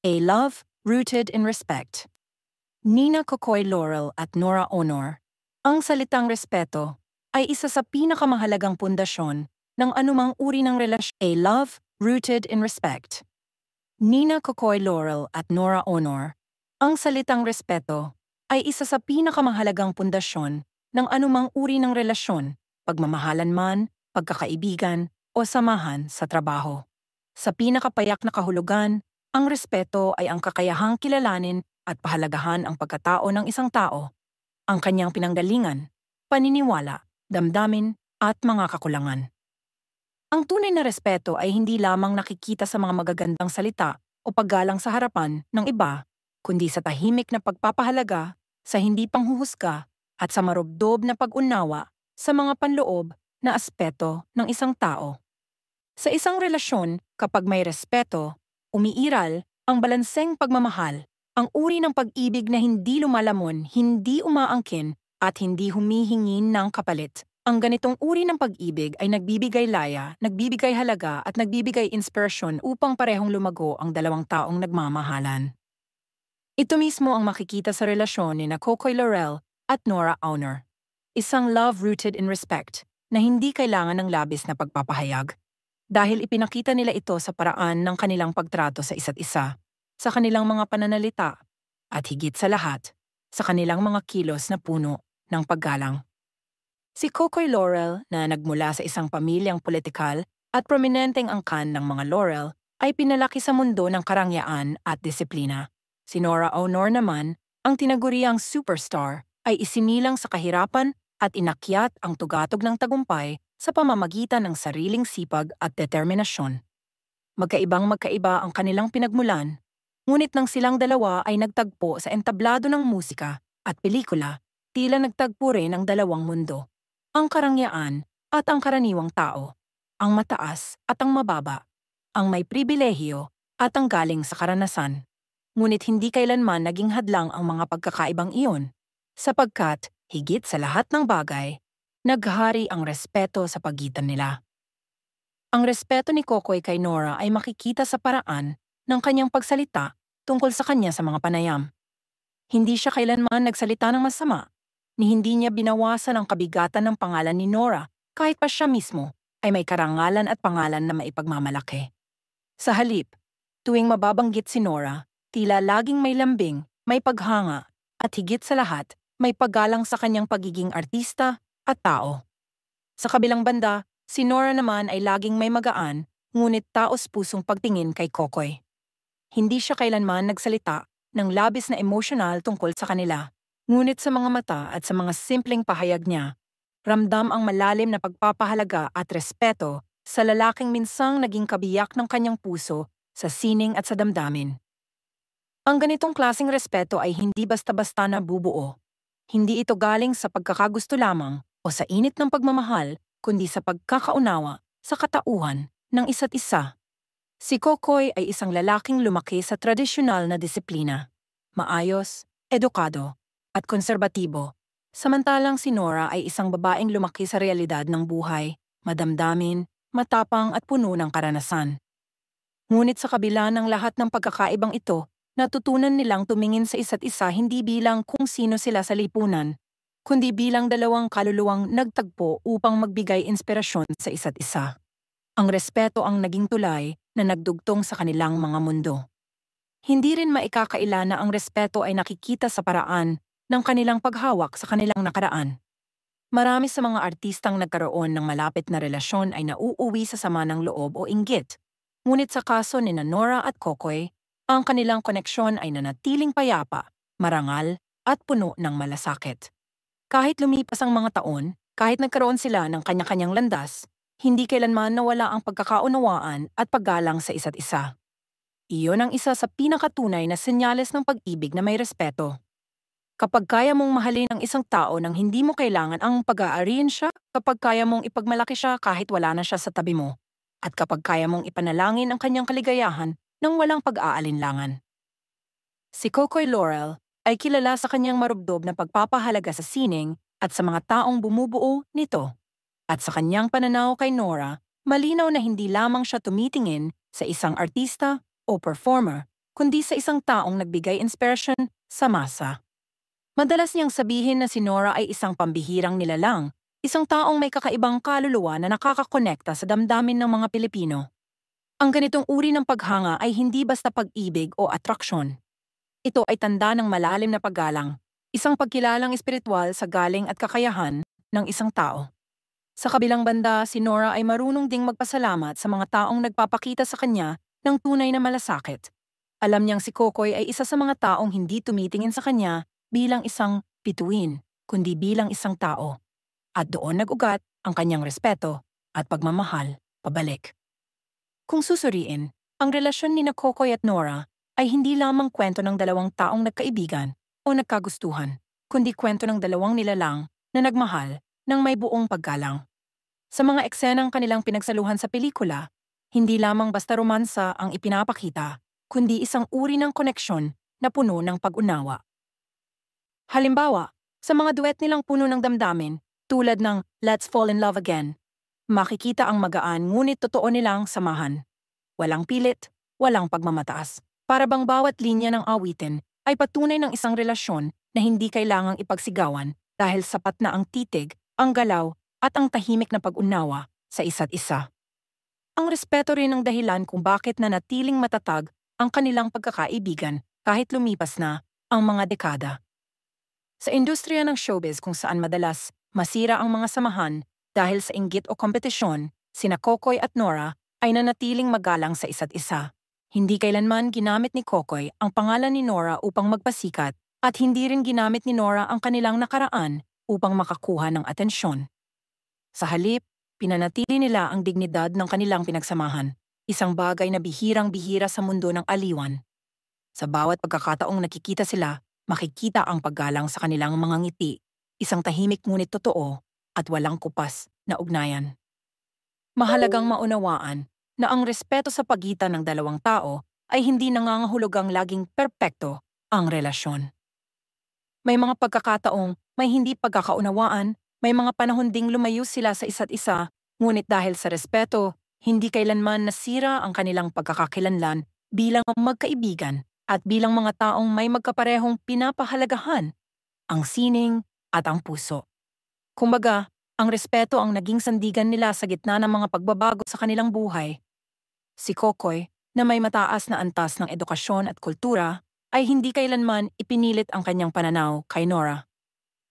A love rooted in respect. Nina Kokoy Laurel at Nora Honor. Ang salitang respeto ay isa sa pinakamahalagang pundasyon ng anumang uri ng relasyon. A love rooted in respect. Nina Kokoy Laurel at Nora Honor. Ang salitang respeto ay isa sa pinakamahalagang pundasyon ng anumang uri ng relasyon, pagmamahalan man, pagkakaibigan, o samahan sa trabaho. Sa pinakapayak na kahulugan, ang respeto ay ang kakayahang kilalanin at pahalagahan ang pagkatao ng isang tao, ang kanyang pinanggalingan, paniniwala, damdamin, at mga kakulangan. Ang tunay na respeto ay hindi lamang nakikita sa mga magagandang salita o paggalang sa harapan ng iba, kundi sa tahimik na pagpapahalaga, sa hindi panghuhusga, at sa marubdob na pag-unawa sa mga panloob na aspeto ng isang tao. Sa isang relasyon, kapag may respeto, umiiral ang balanseng pagmamahal, ang uri ng pag-ibig na hindi lumalamon, hindi umaangkin, at hindi humihingi ng kapalit. Ang ganitong uri ng pag-ibig ay nagbibigay laya, nagbibigay halaga at nagbibigay inspirasyon upang parehong lumago ang dalawang taong nagmamahalan. Ito mismo ang makikita sa relasyon ni Kokoy Laurel at Nora Honor. Isang love rooted in respect na hindi kailangan ng labis na pagpapahayag. Dahil ipinakita nila ito sa paraan ng kanilang pagtrato sa isa't isa, sa kanilang mga pananalita, at higit sa lahat, sa kanilang mga kilos na puno ng paggalang. Si Kokoy Laurel, na nagmula sa isang pamilyang politikal at prominenteng angkan ng mga Laurel, ay pinalaki sa mundo ng karangyaan at disiplina. Si Nora Honor naman, ang tinaguriang superstar, ay isinilang sa kahirapan at inakyat ang tugatog ng tagumpay sa pamamagitan ng sariling sipag at determinasyon. Magkaibang-magkaiba ang kanilang pinagmulan, ngunit nang silang dalawa ay nagtagpo sa entablado ng musika at pelikula, tila nagtagpo rin ang dalawang mundo. Ang karangyaan at ang karaniwang tao, ang mataas at ang mababa, ang may pribilehiyo at ang galing sa karanasan. Ngunit hindi kailanman naging hadlang ang mga pagkakaibang iyon, sapagkat, higit sa lahat ng bagay, naghari ang respeto sa pagitan nila. Ang respeto ni Kokoy kay Nora ay makikita sa paraan ng kanyang pagsalita tungkol sa kanya sa mga panayam. Hindi siya kailanman nagsalita ng masama, ni hindi niya binawasan ang kabigatan ng pangalan ni Nora kahit pa siya mismo ay may karangalan at pangalan na maipagmamalaki. Sa halip, tuwing mababanggit si Nora, tila laging may lambing, may paghanga, at higit sa lahat, may paggalang sa kanyang pagiging artista at tao. Sa kabilang banda, si Nora naman ay laging may magaan, ngunit taos-pusong pagtingin kay Kokoy. Hindi siya kailanman nagsalita ng labis na emosyonal tungkol sa kanila, ngunit sa mga mata at sa mga simpleng pahayag niya, ramdam ang malalim na pagpapahalaga at respeto sa lalaking minsang naging kabiyak ng kanyang puso sa sining at sa damdamin. Ang ganitong klaseng respeto ay hindi basta-basta nabubuo. Hindi ito galing sa pagkakagusto lamang o sa init ng pagmamahal, kundi sa pagkakaunawa sa katauhan ng isa't isa. Si Kokoy ay isang lalaking lumaki sa tradisyonal na disiplina, maayos, edukado, at konserbatibo, samantalang si Nora ay isang babaeng lumaki sa realidad ng buhay, madamdamin, matapang at puno ng karanasan. Ngunit sa kabila ng lahat ng pagkakaibang ito, natutunan nilang tumingin sa isa't isa hindi bilang kung sino sila sa lipunan, kundi bilang dalawang kaluluwang nagtagpo upang magbigay inspirasyon sa isa't isa. Ang respeto ang naging tulay na nagdugtong sa kanilang mga mundo. Hindi rin maikakaila na ang respeto ay nakikita sa paraan ng kanilang paghawak sa kanilang nakaraan. Marami sa mga artistang nagkaroon ng malapit na relasyon ay nauuwi sa sama ng loob o inggit. Ngunit sa kaso ni Nora at Kokoy, ang kanilang koneksyon ay nanatiling payapa, marangal, at puno ng malasakit. Kahit lumipas ang mga taon, kahit nagkaroon sila ng kanya-kanyang landas, hindi kailanman nawala ang pagkakaunawaan at paggalang sa isa't isa. Iyon ang isa sa pinakatunay na senyales ng pag-ibig na may respeto. Kapag kaya mong mahalin ang isang tao nang hindi mo kailangan ang pag-aariin siya, kapag kaya mong ipagmalaki siya kahit wala na siya sa tabi mo, at kapag kaya mong ipanalangin ang kanyang kaligayahan nang walang pag-aalinlangan. Si Kokoy Laurel ay kilala sa kanyang marubdob na pagpapahalaga sa sining at sa mga taong bumubuo nito. At sa kanyang pananaw kay Nora, malinaw na hindi lamang siya tumitingin sa isang artista o performer, kundi sa isang taong nagbigay inspirasyon sa masa. Madalas niyang sabihin na si Nora ay isang pambihirang nilalang, isang taong may kakaibang kaluluwa na nakakakonekta sa damdamin ng mga Pilipino. Ang ganitong uri ng paghanga ay hindi basta pag-ibig o atraksyon. Ito ay tanda ng malalim na paggalang, isang pagkilalang espiritual sa galing at kakayahan ng isang tao. Sa kabilang banda, si Nora ay marunong ding magpasalamat sa mga taong nagpapakita sa kanya ng tunay na malasakit. Alam niyang si Kokoy ay isa sa mga taong hindi tumitingin sa kanya bilang isang bituin, kundi bilang isang tao. At doon nag-ugat ang kanyang respeto at pagmamahal pabalik. Kung susuriin, ang relasyon ni Kokoy at Nora ay hindi lamang kwento ng dalawang taong nagkaibigan o nagkagustuhan, kundi kwento ng dalawang nilalang na nagmahal ng may buong paggalang. Sa mga eksenang kanilang pinagsaluhan sa pelikula, hindi lamang basta romansa ang ipinapakita, kundi isang uri ng koneksyon na puno ng pag-unawa. Halimbawa, sa mga duet nilang puno ng damdamin, tulad ng Let's Fall in Love Again, makikita ang magaan ngunit totoo nilang samahan. Walang pilit, walang pagmamataas. Para bang bawat linya ng awitin ay patunay ng isang relasyon na hindi kailangang ipagsigawan dahil sapat na ang titig, ang galaw, at ang tahimik na pag-unawa sa isa't isa. Ang respeto rin ang dahilan kung bakit nanatiling matatag ang kanilang pagkakaibigan kahit lumipas na ang mga dekada. Sa industriya ng showbiz kung saan madalas masira ang mga samahan dahil sa inggit o kompetisyon, sina Kokoy at Nora ay nanatiling magalang sa isa't isa. Hindi kailanman ginamit ni Kokoy ang pangalan ni Nora upang magpasikat at hindi rin ginamit ni Nora ang kanilang nakaraan upang makakuha ng atensyon. Sa halip, pinanatili nila ang dignidad ng kanilang pinagsamahan, isang bagay na bihirang-bihira sa mundo ng aliwan. Sa bawat pagkakataong nakikita sila, makikita ang paggalang sa kanilang mga ngiti, isang tahimik ngunit totoo at walang kupas na ugnayan. Mahalagang maunawaan na ang respeto sa pagitan ng dalawang tao ay hindi nangangahulugang laging perpekto ang relasyon. May mga pagkakataong may hindi pagkakaunawaan, may mga panahon ding lumayo sila sa isa't isa, ngunit dahil sa respeto, hindi kailanman nasira ang kanilang pagkakakilanlan bilang magkaibigan at bilang mga taong may magkaparehong pinapahalagahan, ang sining at ang puso. Kumbaga, ang respeto ang naging sandigan nila sa gitna ng mga pagbabago sa kanilang buhay. Si Kokoy, na may mataas na antas ng edukasyon at kultura, ay hindi kailanman ipinilit ang kanyang pananaw kay Nora.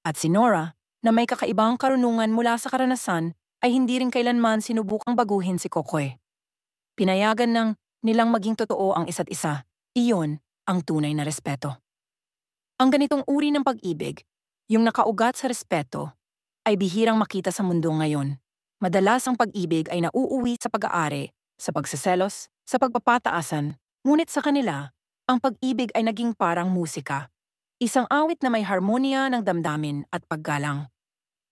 At si Nora, na may kakaibang karunungan mula sa karanasan, ay hindi rin kailanman sinubukang baguhin si Kokoy. Pinayagan ng nilang maging totoo ang isa't isa. Iyon ang tunay na respeto. Ang ganitong uri ng pag-ibig, yung nakaugat sa respeto, ay bihirang makita sa mundo ngayon. Madalas ang pag-ibig ay nauuwi sa pag-aari, sa pagseselos, sa pagpapataasan, ngunit sa kanila, ang pag-ibig ay naging parang musika. Isang awit na may harmonya ng damdamin at paggalang.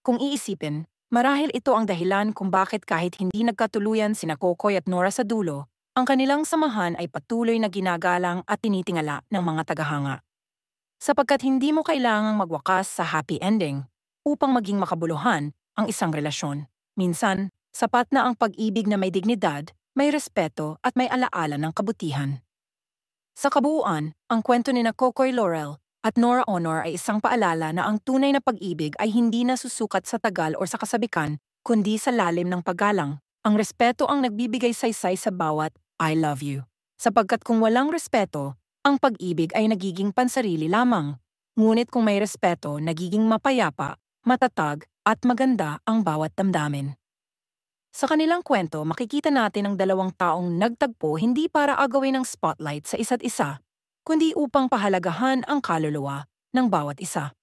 Kung iisipin, marahil ito ang dahilan kung bakit kahit hindi nagkatuluyan sina Kokoy at Nora sa dulo, ang kanilang samahan ay patuloy na ginagalang at tinitingala ng mga tagahanga. Sapagkat hindi mo kailangang magwakas sa happy ending upang maging makabuluhan ang isang relasyon. Minsan, sapat na ang pag-ibig na may dignidad, may respeto at may alaala ng kabutihan. Sa kabuuan, ang kwento ni Kokoy Laurel at Nora Honor ay isang paalala na ang tunay na pag-ibig ay hindi nasusukat sa tagal o sa kasabikan, kundi sa lalim ng paggalang. Ang respeto ang nagbibigay saysay sa bawat I love you. Sapagkat kung walang respeto, ang pag-ibig ay nagiging pansarili lamang. Ngunit kung may respeto, nagiging mapayapa, matatag at maganda ang bawat damdamin. Sa kanilang kwento, makikita natin ang dalawang taong nagtagpo hindi para agawin ng spotlight sa isa't isa, kundi upang pahalagahan ang kaluluwa ng bawat isa.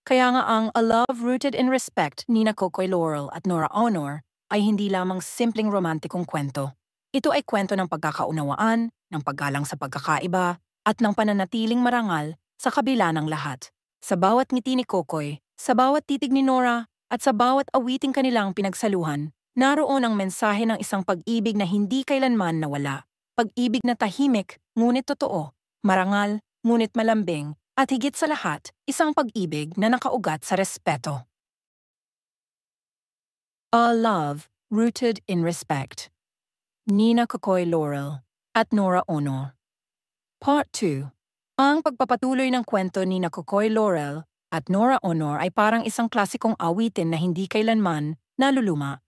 Kaya nga ang A Love Rooted in Respect ni Kokoy Laurel at Nora Honor ay hindi lamang simpleng romantikong kwento. Ito ay kwento ng pagkakaunawaan, ng paggalang sa pagkakaiba, at ng pananatiling marangal sa kabila ng lahat. Sa bawat ngiti ni Kokoy, sa bawat titig ni Nora, at sa bawat awiting kanilang pinagsaluhan, naroon ang mensahe ng isang pag-ibig na hindi kailanman nawala. Pag-ibig na tahimik, ngunit totoo, marangal, ngunit malambing, at higit sa lahat, isang pag-ibig na nakaugat sa respeto. A Love Rooted in Respect ni Kokoy Laurel at Nora Honor. Part 2. Ang pagpapatuloy ng kwento ni Kokoy Laurel at Nora Honor ay parang isang klasikong awitin na hindi kailanman naluluma.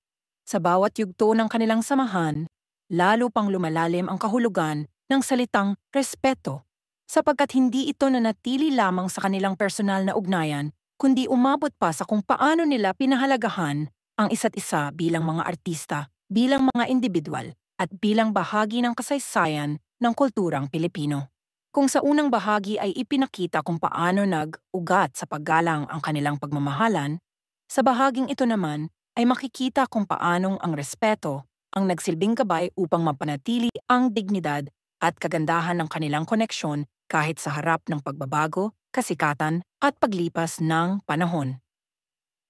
Sa bawat yugto ng kanilang samahan, lalo pang lumalalim ang kahulugan ng salitang respeto, sapagkat hindi ito nanatili lamang sa kanilang personal na ugnayan, kundi umabot pa sa kung paano nila pinahalagahan ang isa't isa bilang mga artista, bilang mga individual, at bilang bahagi ng kasaysayan ng kulturang Pilipino. Kung sa unang bahagi ay ipinakita kung paano nag-ugat sa paggalang ang kanilang pagmamahalan, sa bahaging ito naman ay makikita kung paanong ang respeto ang nagsilbing gabay upang mapanatili ang dignidad at kagandahan ng kanilang koneksyon kahit sa harap ng pagbabago, kasikatan at paglipas ng panahon.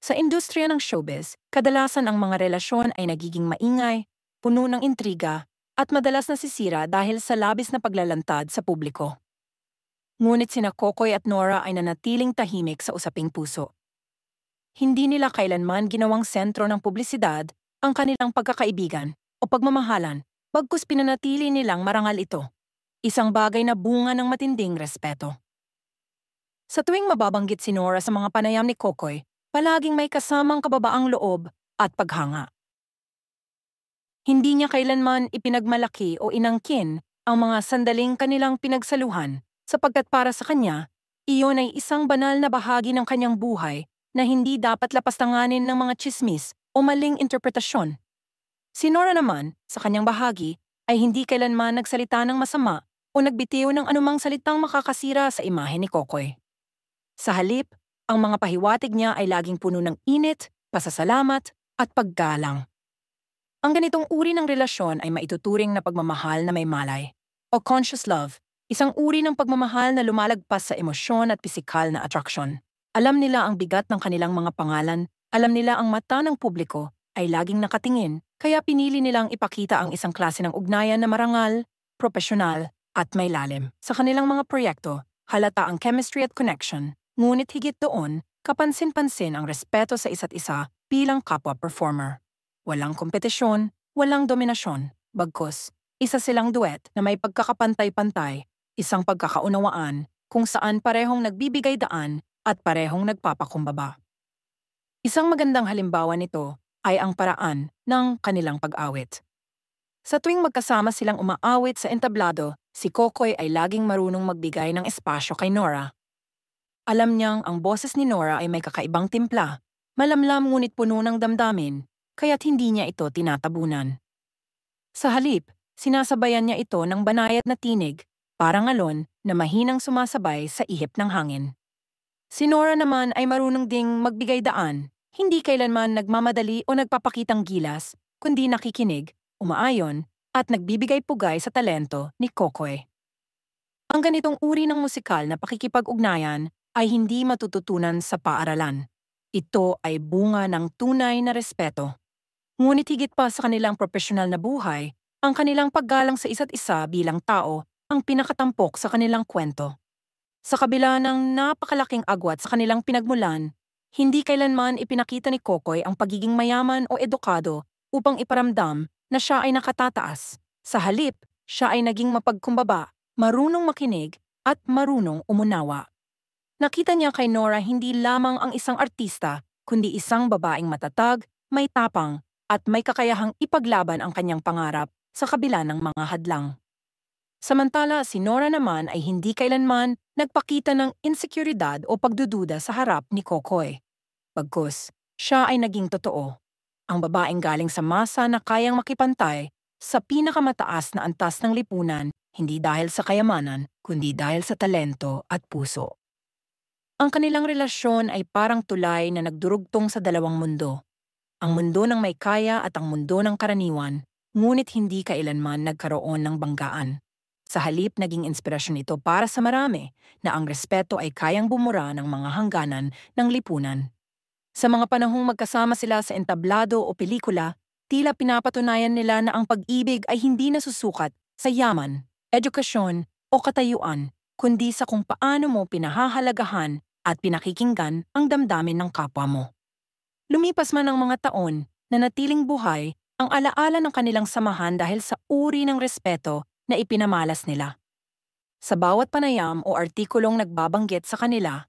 Sa industriya ng showbiz, kadalasan ang mga relasyon ay nagiging maingay, puno ng intriga, at madalas nasisira dahil sa labis na paglalantad sa publiko. Ngunit sina Kokoy at Nora ay nanatiling tahimik sa usaping puso. Hindi nila kailanman ginawang sentro ng publisidad ang kanilang pagkakaibigan o pagmamahalan, bagkus pinanatili nilang marangal ito. Isang bagay na bunga ng matinding respeto. Sa tuwing mababanggit si Nora sa mga panayam ni Kokoy, palaging may kasamang kababaang loob at paghanga. Hindi niya kailanman ipinagmalaki o inangkin ang mga sandaling kanilang pinagsaluhan, sapagkat para sa kanya, iyon ay isang banal na bahagi ng kanyang buhay na hindi dapat lapastanganin ng mga tsismis o maling interpretasyon. Si Nora naman, sa kanyang bahagi, ay hindi kailanman nagsalita ng masama o nagbitiw ng anumang salitang makakasira sa imahe ni Kokoy. Sa halip, ang mga pahiwatig niya ay laging puno ng init, pasasalamat, at paggalang. Ang ganitong uri ng relasyon ay maituturing na pagmamahal na may malay, o conscious love, isang uri ng pagmamahal na lumalagpas sa emosyon at pisikal na atraksyon. Alam nila ang bigat ng kanilang mga pangalan, alam nila ang mata ng publiko ay laging nakatingin, kaya pinili nilang ipakita ang isang klase ng ugnayan na marangal, propesyonal, at may lalim. Sa kanilang mga proyekto, halata ang chemistry at connection, ngunit higit doon, kapansin-pansin ang respeto sa isa't isa bilang kapwa-performer. Walang kompetisyon, walang dominasyon, bagkus, isa silang duet na may pagkakapantay-pantay, isang pagkakaunawaan kung saan parehong nagbibigay daan at parehong nagpapakumbaba. Isang magandang halimbawa nito ay ang paraan ng kanilang pag-awit. Sa tuwing magkasama silang umaawit sa entablado, si Kokoy ay laging marunong magbigay ng espasyo kay Nora. Alam niyang ang boses ni Nora ay may kakaibang timpla, malamlam ngunit puno ng damdamin, kaya't hindi niya ito tinatabunan. Sa halip, sinasabayan niya ito ng banayad na tinig, parang alon na mahinang sumasabay sa ihip ng hangin. Si Nora naman ay marunong ding magbigay daan, hindi kailanman nagmamadali o nagpapakitang gilas, kundi nakikinig, umaayon, at nagbibigay pugay sa talento ni Kokoy. Ang ganitong uri ng musikal na pakikipag-ugnayan ay hindi matututunan sa paaralan. Ito ay bunga ng tunay na respeto. Ngunit higit pa sa kanilang profesional na buhay, ang kanilang paggalang sa isa't isa bilang tao ang pinakatampok sa kanilang kwento. Sa kabila ng napakalaking agwat sa kanilang pinagmulan, hindi kailanman ipinakita ni Kokoy ang pagiging mayaman o edukado upang iparamdam na siya ay nakatataas. Sa halip, siya ay naging mapagkumbaba, marunong makinig, at marunong umunawa. Nakita niya kay Nora hindi lamang ang isang artista, kundi isang babaeng matatag, may tapang, at may kakayahang ipaglaban ang kanyang pangarap sa kabila ng mga hadlang. Samantala, si Nora naman ay hindi kailanman nagpakita ng insekuridad o pagdududa sa harap ni Kokoy. Bagkus, siya ay naging totoo. Ang babaeng galing sa masa na kayang makipantay sa pinakamataas na antas ng lipunan, hindi dahil sa kayamanan, kundi dahil sa talento at puso. Ang kanilang relasyon ay parang tulay na nagdurugtong sa dalawang mundo. Ang mundo ng may kaya at ang mundo ng karaniwan, ngunit hindi kailanman nagkaroon ng banggaan. Sa halip, naging inspirasyon ito para sa marami na ang respeto ay kayang bumura ng mga hangganan ng lipunan. Sa mga panahong magkasama sila sa entablado o pelikula, tila pinapatunayan nila na ang pag-ibig ay hindi nasusukat sa yaman, edukasyon o katayuan, kundi sa kung paano mo pinahahalagahan at pinakikinggan ang damdamin ng kapwa mo. Lumipas man ang mga taon, nanatiling buhay ang alaala ng kanilang samahan dahil sa uri ng respeto na ipinamalas nila. Sa bawat panayam o artikulong nagbabanggit sa kanila,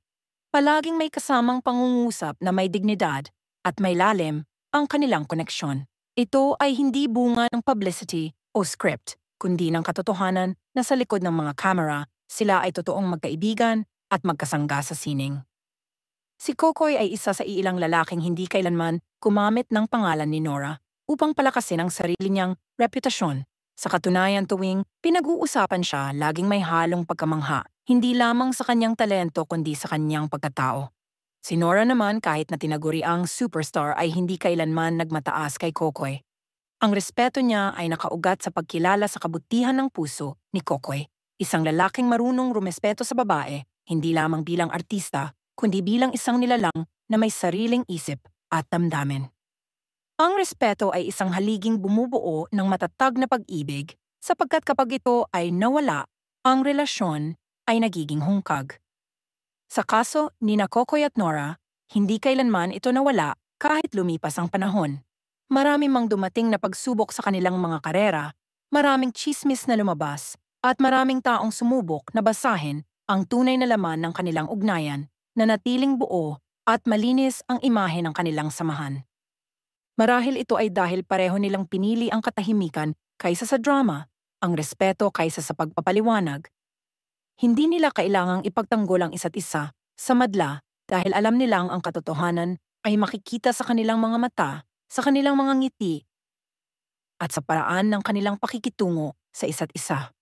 palaging may kasamang pangungusap na may dignidad at may lalim ang kanilang koneksyon. Ito ay hindi bunga ng publicity o script, kundi ng katotohanan na sa likod ng mga camera, sila ay totoong magkaibigan at magkasangga sa sining. Si Kokoy ay isa sa ilang lalaking hindi kailanman gumamit ng pangalan ni Nora upang palakasin ang sarili niyang reputasyon. Sa katunayan tuwing pinag-uusapan siya, laging may halong pagkamangha, hindi lamang sa kanyang talento kundi sa kanyang pagkatao. Si Nora naman kahit na tinaguri ang superstar ay hindi kailanman nagmataas kay Kokoy. Ang respeto niya ay nakaugat sa pagkilala sa kabutihan ng puso ni Kokoy, isang lalaking marunong rumespeto sa babae, hindi lamang bilang artista, kundi bilang isang nilalang na may sariling isip at damdamin. Ang respeto ay isang haliging bumubuo ng matatag na pag-ibig sapagkat kapag ito ay nawala, ang relasyon ay nagiging hungkag. Sa kaso ni Kokoy at Nora, hindi kailanman ito nawala kahit lumipas ang panahon. Marami mang dumating na pagsubok sa kanilang mga karera, maraming tsismis na lumabas, at maraming taong sumubok na basahin ang tunay na laman ng kanilang ugnayan na natiling buo at malinis ang imahe ng kanilang samahan. Marahil ito ay dahil pareho nilang pinili ang katahimikan kaysa sa drama, ang respeto kaysa sa pagpapaliwanag. Hindi nila kailangang ipagtanggol ang isa't isa sa madla dahil alam nilang ang katotohanan ay makikita sa kanilang mga mata, sa kanilang mga ngiti, at sa paraan ng kanilang pakikitungo sa isa't isa.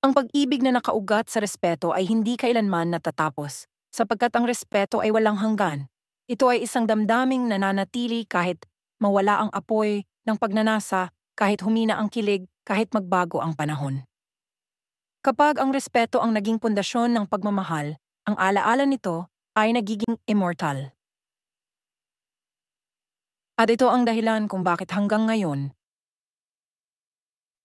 Ang pag-ibig na nakaugat sa respeto ay hindi kailanman natatapos, sapagkat ang respeto ay walang hanggan. Ito ay isang damdaming nananatili kahit mawala ang apoy ng pagnanasa, kahit humina ang kilig, kahit magbago ang panahon. Kapag ang respeto ang naging pundasyon ng pagmamahal, ang alaala nito ay nagiging immortal. At ito ang dahilan kung bakit hanggang ngayon,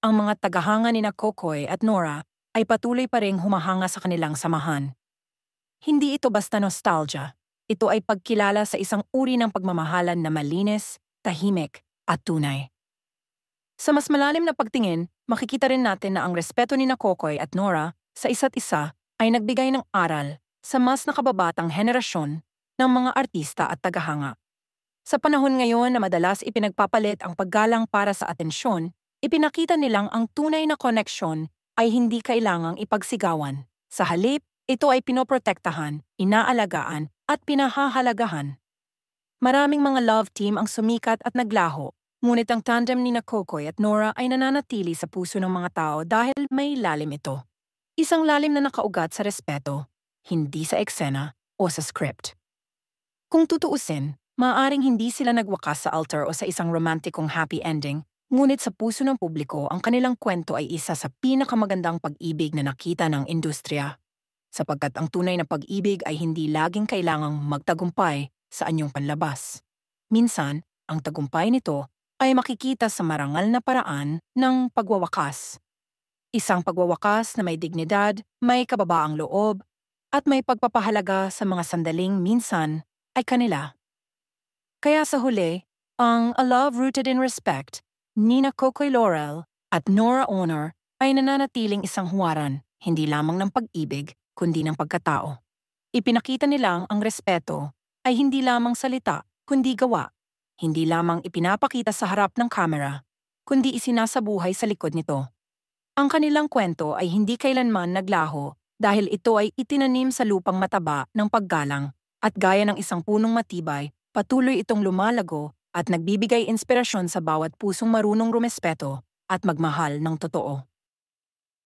ang mga tagahanga ni Kokoy at Nora ay patuloy pa ring humahanga sa kanilang samahan. Hindi ito basta nostalgia. Ito ay pagkilala sa isang uri ng pagmamahalan na malinis, tahimik, at tunay. Sa mas malalim na pagtingin, makikita rin natin na ang respeto ni Kokoy at Nora sa isa't isa ay nagbigay ng aral sa mas nakababatang henerasyon ng mga artista at tagahanga. Sa panahon ngayon na madalas ipinagpapalit ang paggalang para sa atensyon, ipinakita nilang ang tunay na koneksyon ay hindi kailangang ipagsigawan. Sa halip, ito ay pinoprotektahan, inaalagaan, at pinahahalagahan. Maraming mga love team ang sumikat at naglaho, ngunit ang tandem ni Kokoy at Nora ay nananatili sa puso ng mga tao dahil may lalim ito. Isang lalim na nakaugat sa respeto, hindi sa eksena o sa script. Kung tutuusin, maaaring hindi sila nagwakas sa altar o sa isang romantikong happy ending, ngunit sa puso ng publiko ang kanilang kwento ay isa sa pinakamagandang pag-ibig na nakita ng industriya. Sapagkat ang tunay na pag-ibig ay hindi laging kailangang magtagumpay sa anyong panlabas. Minsan, ang tagumpay nito ay makikita sa marangal na paraan ng pagwawakas. Isang pagwawakas na may dignidad, may kababaang loob, at may pagpapahalaga sa mga sandaling minsan ay kanila. Kaya sa huli, ang A Love Rooted in Respect, ni Kokoy Laurel at Nora Honor ay nananatiling isang huwaran, hindi lamang ng pag-ibig, kundi ng pagkatao. Ipinakita nilang ang respeto ay hindi lamang salita, kundi gawa. Hindi lamang ipinapakita sa harap ng kamera, kundi isinasabuhay sa likod nito. Ang kanilang kwento ay hindi kailanman naglaho dahil ito ay itinanim sa lupang mataba ng paggalang at gaya ng isang punong matibay, patuloy itong lumalago at nagbibigay inspirasyon sa bawat pusong marunong rumespeto at magmahal ng totoo.